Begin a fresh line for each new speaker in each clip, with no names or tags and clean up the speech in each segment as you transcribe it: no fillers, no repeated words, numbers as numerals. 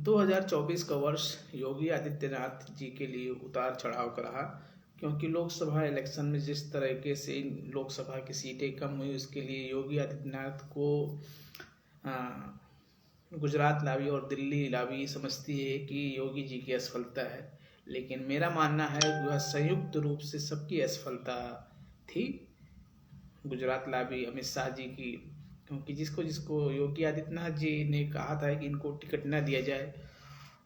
2024 का वर्ष योगी आदित्यनाथ जी के लिए उतार चढ़ाव का रहा, क्योंकि लोकसभा इलेक्शन में जिस तरीके से लोकसभा की सीटें कम हुई, उसके लिए योगी आदित्यनाथ को गुजरात लावी और दिल्ली लावी समझती है कि योगी जी की असफलता है। लेकिन मेरा मानना है वह संयुक्त रूप से सबकी असफलता थी, गुजरात लावी अमित शाह जी की, क्योंकि जिसको जिसको योगी आदित्यनाथ जी ने कहा था कि इनको टिकट न दिया जाए,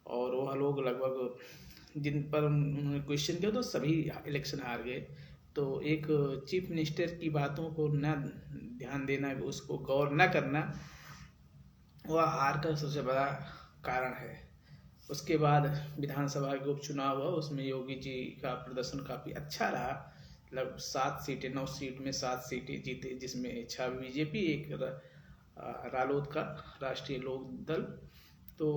और वह लोग लगभग जिन पर उन्होंने क्वेश्चन किया तो सभी इलेक्शन हार गए। तो एक चीफ मिनिस्टर की बातों को न ध्यान देना, उसको गौर न करना, वह हार का सबसे बड़ा कारण है। उसके बाद विधानसभा के उपचुनाव हुआ, उसमें योगी जी का प्रदर्शन काफ़ी अच्छा रहा, लगभग 7 सीटें 9 सीट में 7 सीटें जीते, जिसमें 6 बीजेपी, एक रालोद का राष्ट्रीय लोक दल। तो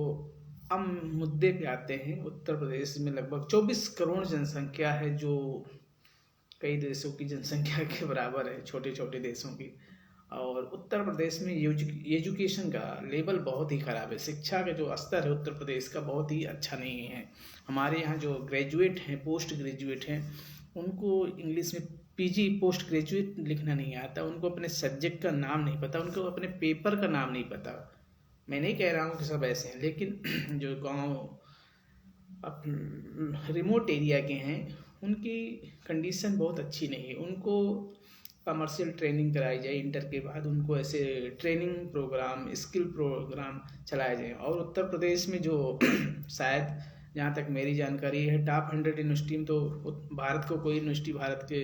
अब मुद्दे पे आते हैं। उत्तर प्रदेश में लगभग 24 करोड़ जनसंख्या है, जो कई देशों की जनसंख्या के बराबर है, छोटे छोटे देशों की। और उत्तर प्रदेश में एजुकेशन का लेवल बहुत ही ख़राब है। शिक्षा का जो स्तर है उत्तर प्रदेश का बहुत ही अच्छा नहीं है। हमारे यहाँ जो ग्रेजुएट हैं, पोस्ट ग्रेजुएट हैं, उनको इंग्लिश में पीजी पोस्ट ग्रेजुएट लिखना नहीं आता, उनको अपने सब्जेक्ट का नाम नहीं पता, उनको अपने पेपर का नाम नहीं पता। मैं नहीं कह रहा हूँ कि सब ऐसे हैं, लेकिन जो गाँव रिमोट एरिया के हैं, उनकी कंडीशन बहुत अच्छी नहीं है। उनको कमर्शियल ट्रेनिंग कराई जाए, इंटर के बाद उनको ऐसे ट्रेनिंग प्रोग्राम, स्किल प्रोग्राम चलाए जाए। और उत्तर प्रदेश में जो शायद जहाँ तक मेरी जानकारी है, टॉप 100 यूनिवर्सिटी में तो भारत को कोई यूनिवर्सिटी, भारत के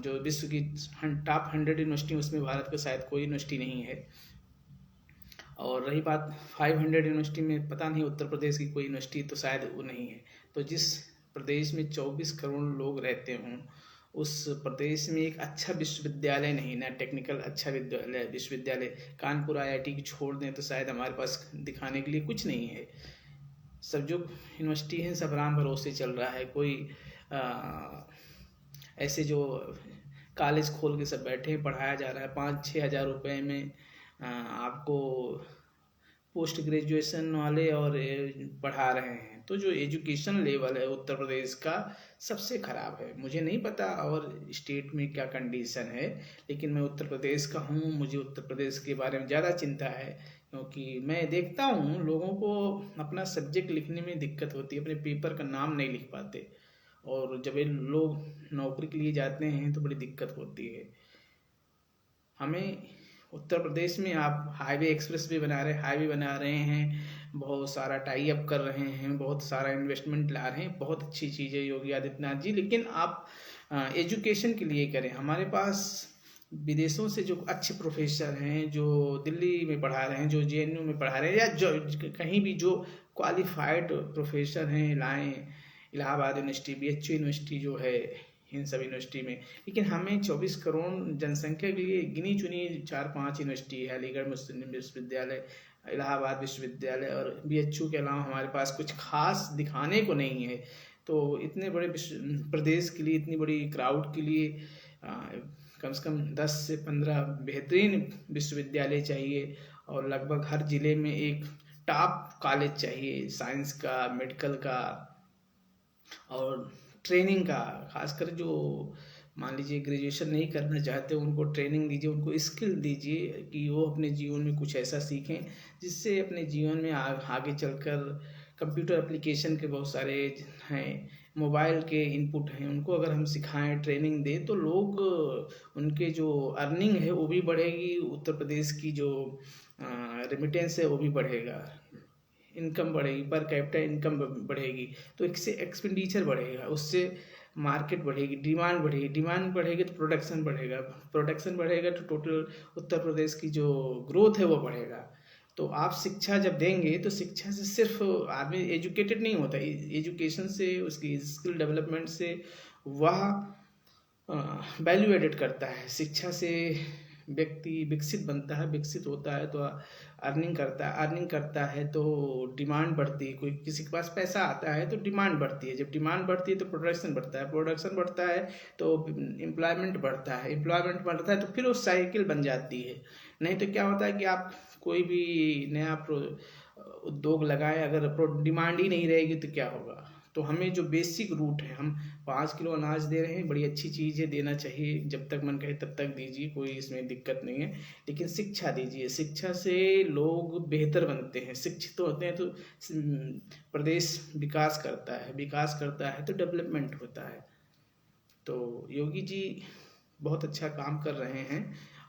जो विश्व की टॉप 100 यूनिवर्सिटी, उसमें भारत का शायद कोई यूनिवर्सिटी नहीं है। और रही बात 500 यूनिवर्सिटी में, पता नहीं उत्तर प्रदेश की कोई यूनिवर्सिटी तो शायद वो नहीं है। तो जिस प्रदेश में 24 करोड़ लोग रहते हों, उस प्रदेश में एक अच्छा विश्वविद्यालय नहीं, ना टेक्निकल अच्छा विश्वविद्यालय, कानपुर IIT की छोड़ दें तो शायद हमारे पास दिखाने के लिए कुछ नहीं है। सब जो यूनिवर्सिटी हैं सब राम भरोसे चल रहा है। कोई ऐसे जो कॉलेज खोल के सब बैठे हैं, पढ़ाया जा रहा है 5-6 हज़ार रुपये में, आपको पोस्ट ग्रेजुएशन वाले और पढ़ा रहे हैं। तो जो एजुकेशन लेवल है उत्तर प्रदेश का सबसे ख़राब है। मुझे नहीं पता और स्टेट में क्या कंडीशन है, लेकिन मैं उत्तर प्रदेश का हूँ, मुझे उत्तर प्रदेश के बारे में ज़्यादा चिंता है, क्योंकि मैं देखता हूँ लोगों को अपना सब्जेक्ट लिखने में दिक्कत होती है, अपने पेपर का नाम नहीं लिख पाते, और जब ये लोग नौकरी के लिए जाते हैं तो बड़ी दिक्कत होती है। हमें उत्तर प्रदेश में आप हाईवे एक्सप्रेस भी हाईवे बना रहे हैं, बहुत सारा टाई अप कर रहे हैं, बहुत सारा इन्वेस्टमेंट ला रहे हैं, बहुत अच्छी चीज़ है योगी आदित्यनाथ जी, लेकिन आप एजुकेशन के लिए करें। हमारे पास विदेशों से जो अच्छे प्रोफेसर हैं, जो दिल्ली में पढ़ा रहे हैं, जो JNU में पढ़ा रहे हैं, या जो कहीं भी जो क्वालिफाइड प्रोफेसर हैं, लाएँ। इलाहाबाद यूनिवर्सिटी, BHU यूनिवर्सिटी जो है, इन सब यूनिवर्सिटी में। लेकिन हमें 24 करोड़ जनसंख्या के लिए गिनी चुनी 4-5 यूनिवर्सिटी है, अलीगढ़ मुस्लिम विश्वविद्यालय, इलाहाबाद विश्वविद्यालय और BHU के अलावा हमारे पास कुछ खास दिखाने को नहीं है। तो इतने बड़े प्रदेश के लिए, इतनी बड़ी क्राउड के लिए कम से कम 10 से 15 बेहतरीन विश्वविद्यालय चाहिए, और लगभग हर ज़िले में एक टॉप कॉलेज चाहिए, साइंस का, मेडिकल का और ट्रेनिंग का। खासकर जो मान लीजिए ग्रेजुएशन नहीं करना चाहते, उनको ट्रेनिंग दीजिए, उनको स्किल दीजिए कि वो अपने जीवन में कुछ ऐसा सीखें जिससे अपने जीवन में आगे चलकर कंप्यूटर एप्लीकेशन के बहुत सारे हैं, मोबाइल के इनपुट हैं, उनको अगर हम सिखाएं, ट्रेनिंग दें, तो लोग उनके जो अर्निंग है वो भी बढ़ेगी, उत्तर प्रदेश की जो रेमिटेंस है वो भी बढ़ेगा, इनकम बढ़ेगी, पर कैपिटा इनकम बढ़ेगी, तो इससे एक्सपेंडिचर बढ़ेगा, उससे मार्केट बढ़ेगी, डिमांड बढ़ेगी तो प्रोडक्शन बढ़ेगा तो टोटल उत्तर प्रदेश की जो ग्रोथ है वो बढ़ेगा। तो आप शिक्षा जब देंगे तो शिक्षा से सिर्फ आदमी एजुकेटेड नहीं होता, एजुकेशन से, उसकी स्किल डेवलपमेंट से वह वैल्यू एडेड करता है। शिक्षा से व्यक्ति विकसित बनता है, विकसित होता है तो अर्निंग करता है तो डिमांड बढ़ती है, कोई किसी के पास पैसा आता है तो डिमांड बढ़ती है, जब डिमांड बढ़ती है तो प्रोडक्शन बढ़ता है तो एम्प्लॉयमेंट बढ़ता है तो फिर वो साइकिल बन जाती है। नहीं तो क्या होता है कि आप कोई भी नया उद्योग लगाएं, अगर डिमांड ही नहीं रहेगी तो क्या होगा। तो हमें जो बेसिक रूट है, हम 5 किलो अनाज दे रहे हैं, बड़ी अच्छी चीज़ है, देना चाहिए, जब तक मन कहे तब तक दीजिए, कोई इसमें दिक्कत नहीं है। लेकिन शिक्षा दीजिए, शिक्षा से लोग बेहतर बनते हैं, शिक्षित होते हैं तो प्रदेश विकास करता है, विकास करता है तो डेवलपमेंट होता है। तो योगी जी बहुत अच्छा काम कर रहे हैं,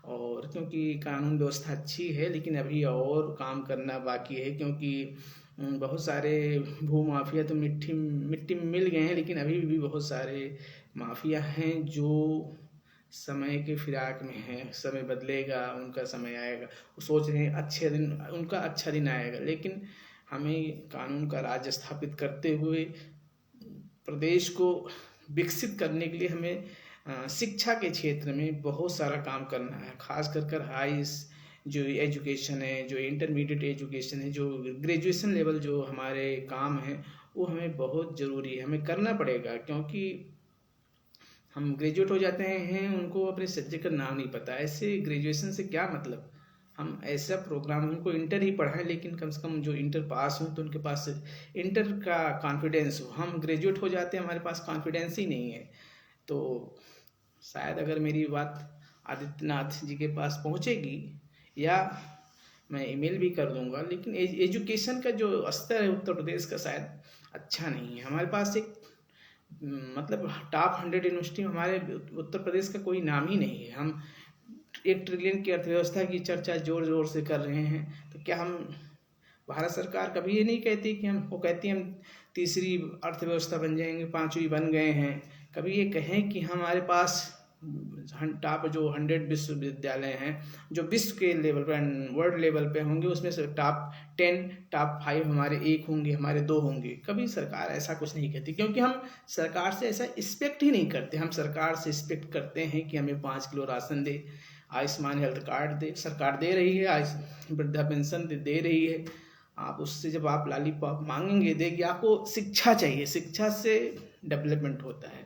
और क्योंकि कानून व्यवस्था अच्छी है, लेकिन अभी और काम करना बाकी है, क्योंकि बहुत सारे भू माफिया तो मिट्टी मिट्टी में मिल गए हैं, लेकिन अभी भी बहुत सारे माफिया हैं जो समय के फिराक में हैं। समय बदलेगा, उनका समय आएगा, वो सोच रहे हैं अच्छे दिन, उनका अच्छा दिन आएगा, लेकिन हमें कानून का राज स्थापित करते हुए प्रदेश को विकसित करने के लिए हमें शिक्षा के क्षेत्र में बहुत सारा काम करना है। खास कर हाई जो एजुकेशन है, जो इंटरमीडिएट एजुकेशन है, जो ग्रेजुएशन लेवल जो हमारे काम है, वो हमें बहुत ज़रूरी है, हमें करना पड़ेगा। क्योंकि हम ग्रेजुएट हो जाते हैं, उनको अपने सब्जेक्ट का नाम नहीं पता, ऐसे ग्रेजुएशन से क्या मतलब। हम ऐसा प्रोग्राम, उनको इंटर ही पढ़ाएं, लेकिन कम से कम जो इंटर पास हों तो उनके पास इंटर का कॉन्फिडेंस हो। हम ग्रेजुएट हो जाते हैं, हमारे पास कॉन्फिडेंस ही नहीं है। तो शायद अगर मेरी बात आदित्यनाथ जी के पास पहुंचेगी, या मैं ईमेल भी कर दूंगा, लेकिन एजुकेशन का जो स्तर है उत्तर प्रदेश का शायद अच्छा नहीं है। हमारे पास एक मतलब टॉप 100 यूनिवर्सिटी में हमारे उत्तर प्रदेश का कोई नाम ही नहीं है। हम 1 ट्रिलियन की अर्थव्यवस्था की चर्चा जोर जोर से कर रहे हैं, तो क्या हम, भारत सरकार कभी ये नहीं कहती कि हम, वो कहती है हम तीसरी अर्थव्यवस्था बन जाएंगे, पांचवी बन गए हैं, कभी ये कहें कि हमारे पास टॉप जो 100 विश्वविद्यालय हैं, जो विश्व के लेवल पर, वर्ल्ड लेवल पे होंगे, उसमें से टॉप 10 टॉप 5 हमारे 1 होंगे, हमारे 2 होंगे। कभी सरकार ऐसा कुछ नहीं कहती, क्योंकि हम सरकार से ऐसा एक्सपेक्ट ही नहीं करते। हम सरकार से एक्सपेक्ट करते हैं कि हमें 5 किलो राशन दे, आयुष्मान हेल्थ कार्ड दे, सरकार दे रही है, वृद्धा पेंशन दे रही है। आप उससे जब आप लॉलीपॉप मांगेंगे देगी, आपको शिक्षा चाहिए, शिक्षा से डेवलपमेंट होता है।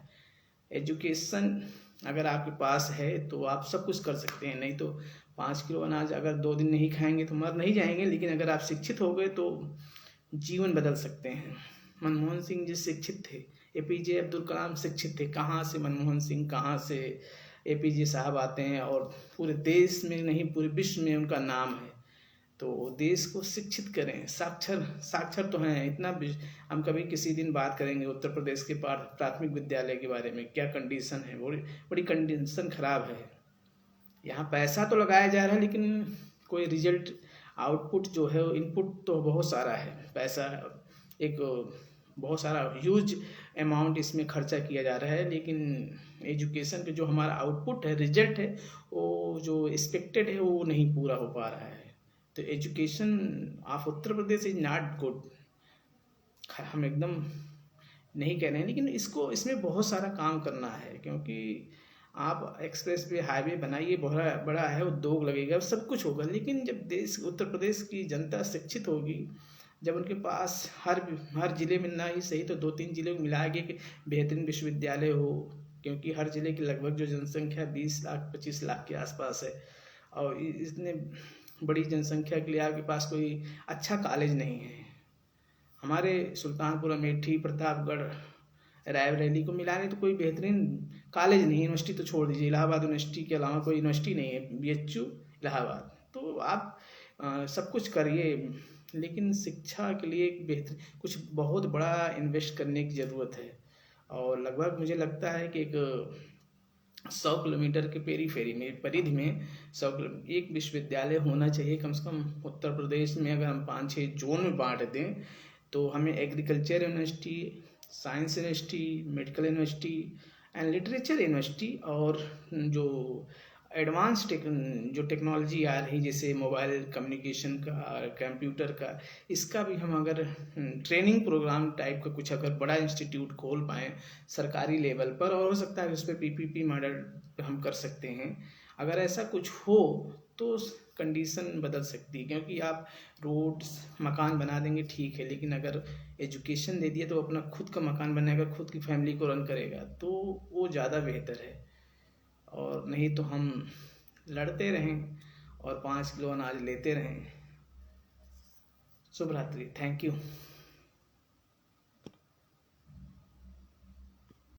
एजुकेशन अगर आपके पास है तो आप सब कुछ कर सकते हैं, नहीं तो 5 किलो अनाज अगर 2 दिन नहीं खाएंगे तो मर नहीं जाएंगे, लेकिन अगर आप शिक्षित हो गए तो जीवन बदल सकते हैं। मनमोहन सिंह जी शिक्षित थे, एपीजे अब्दुल कलाम शिक्षित थे, कहाँ से मनमोहन सिंह, कहाँ से एपीजे साहब आते हैं, और पूरे देश में नहीं पूरे विश्व में उनका नाम है। तो देश को शिक्षित करें, साक्षर तो हैं इतना। हम कभी किसी दिन बात करेंगे उत्तर प्रदेश के प्राथमिक विद्यालय के बारे में, क्या कंडीशन है, बड़ी बड़ी कंडीशन खराब है। यहाँ पैसा तो लगाया जा रहा है, लेकिन कोई रिजल्ट, आउटपुट जो है, इनपुट तो बहुत सारा है, पैसा एक बहुत सारा ह्यूज अमाउंट इसमें खर्चा किया जा रहा है, लेकिन एजुकेशन पे जो हमारा आउटपुट है, रिजल्ट है, वो जो एक्सपेक्टेड है वो नहीं पूरा हो पा रहा है। तो education of Uttar Pradesh is not good, हम एकदम नहीं कह रहे हैं, लेकिन इसमें बहुत सारा काम करना है। क्योंकि आप एक्सप्रेस वे हाईवे बनाइए, बहुत बड़ा है, उद्योग लगेगा, सब कुछ होगा, लेकिन जब उत्तर प्रदेश की जनता शिक्षित होगी, जब उनके पास हर जिले में ना ही सही तो 2-3 जिले को मिला के बेहतरीन विश्वविद्यालय हो, क्योंकि हर जिले की लगभग जो जनसंख्या 20 लाख 25 लाख के आसपास है, और इतने बड़ी जनसंख्या के लिए आपके पास कोई अच्छा कॉलेज नहीं है। हमारे सुल्तानपुर, अमेठी, प्रतापगढ़, रायबरेली को मिलाने तो कोई बेहतरीन कॉलेज नहीं है। यूनिवर्सिटी तो छोड़ दीजिए, इलाहाबाद यूनिवर्सिटी के अलावा कोई यूनिवर्सिटी नहीं है, बीएचयू इलाहाबाद। तो आप सब कुछ करिए, लेकिन शिक्षा के लिए एक बेहतर कुछ बहुत बड़ा इन्वेस्ट करने की ज़रूरत है। और लगभग मुझे लगता है कि एक 100 किलोमीटर के पेरीफेरी में, परिधि में 100 एक विश्वविद्यालय होना चाहिए कम से कम उत्तर प्रदेश में। अगर हम 5-6 जोन में बांट दें तो हमें agriculture university, science university, medical university and literature university, और जो एडवांस जो टेक्नोलॉजी आ रही, जैसे मोबाइल कम्युनिकेशन का, कंप्यूटर का, इसका भी हम अगर ट्रेनिंग प्रोग्राम टाइप का कुछ अगर बड़ा इंस्टीट्यूट खोल पाएँ सरकारी लेवल पर, और हो सकता है उस पर पीपीपी मॉडल हम कर सकते हैं। अगर ऐसा कुछ हो तो कंडीशन बदल सकती है। क्योंकि आप रोड्स, मकान बना देंगे ठीक है, लेकिन अगर एजुकेशन दे दिया तो अपना खुद का मकान बनाएगा, खुद की फैमिली को रन करेगा, तो वो ज़्यादा बेहतर है। और नहीं तो हम लड़ते रहें और 5 किलो अनाज लेते रहें। शुभ रात्रि। Thank you.